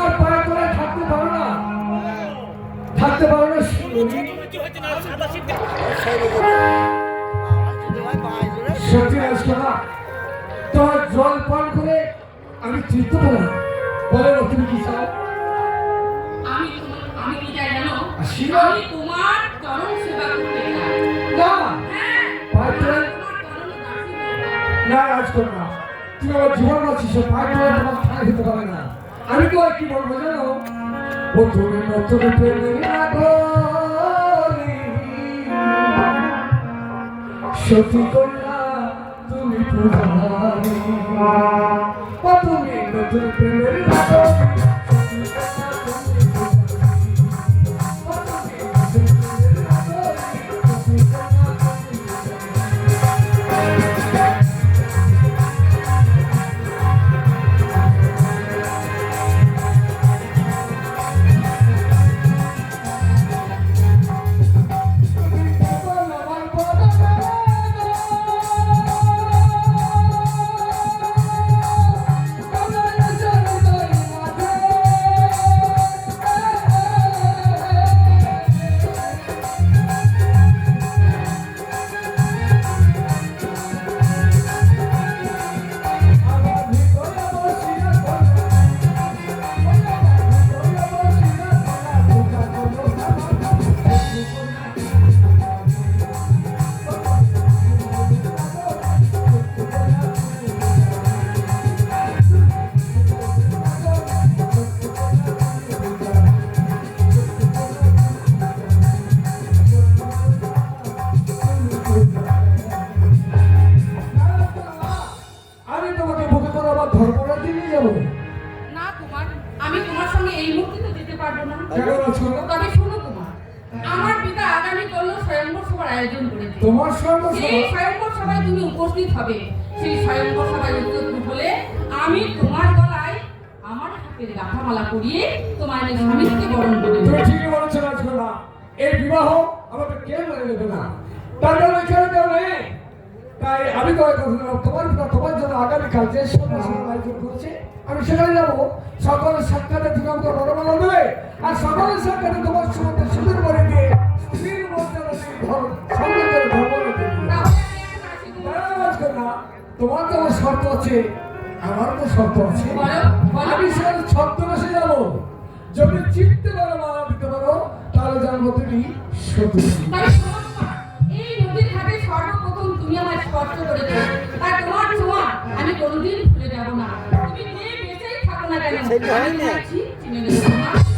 আমার পায়ে তলায় থাকতে পারো না? থাকতে পারো না? সত্যি রাজকন্যা, তোমার জল পান করে আমি তৃপ্ত পেলাম। বলে তুমি কি চাও? আমি কি চাই জানো? শিবা, আমি তোমার চরণ সেবা করতে চাই। না হ্যাঁ, পায়ে তলায় তোমার চরণ দাসী হতে। না রাজকন্যা, তুমি আমার জীবন বাঁচিয়েছো, পায়ে তলায় তোমার ঠাঁই হতে পারে না। আমি তো আর কি বলবো জানো? ও তুমি নতুন প্রেমের আগরে সতী কন্যা তুমি পূজারি। ও তুমি নতুন প্রেমের আগরে না কুমার, আমি তোমার সঙ্গে এই মুহূর্তে তো যেতে পারবো না। তবে শোনো কুমার, আমার পিতা আগামী কাল স্বয়ংবর সভার আয়োজন করেছে। তোমার সঙ্গে সেই স্বয়ংবর সভায় তুমি উপস্থিত হবে। সেই স্বয়ংবর সভায় উপস্থিত হলে আমি তোমার গলায় আমার হাতের গাঁথামালা পরিয়ে তোমার স্বামীকে বরণ করে দেব। তুমি ঠিকই বলেছো রাজকন্যা, এই বিবাহ আমাকে কেউ মেনে নেবে না। তার জন্য কেউ কেউ নেই। তাই আমি তো তোমার পিতা তোমার জন্য আগামীকাল যে সভার আয়োজন করছে আমি সেখানে যাবো। সকলের সাক্ষাতে তুমি আমাকে বড়মালা দেবে, আর সকলের সাক্ষাতে তোমার সঙ্গে সুন্দর করে দিয়ে স্ত্রীর মধ্যে সঙ্গে ধর্ম দেবে। রাজকন্যা, তোমার তো আমার শর্ত আছে, আমার তো শর্ত আছে। আমি সেখানে ছদ্মবেশে যাবো। যদি চিনতে পারো, মালা দিতে পারো, তাহলে জানবো তুমি সতী। এই নদীর ঘাটে সর্বপ্রথম তুমি আমার স্পর্শ করেছো, আর তোমার ছোঁয়া আমি কোনোদিন ভুলে যাব না। তুমি যে বেঁচেই থাকো না কেন, আমি আছি চিনে নেবো।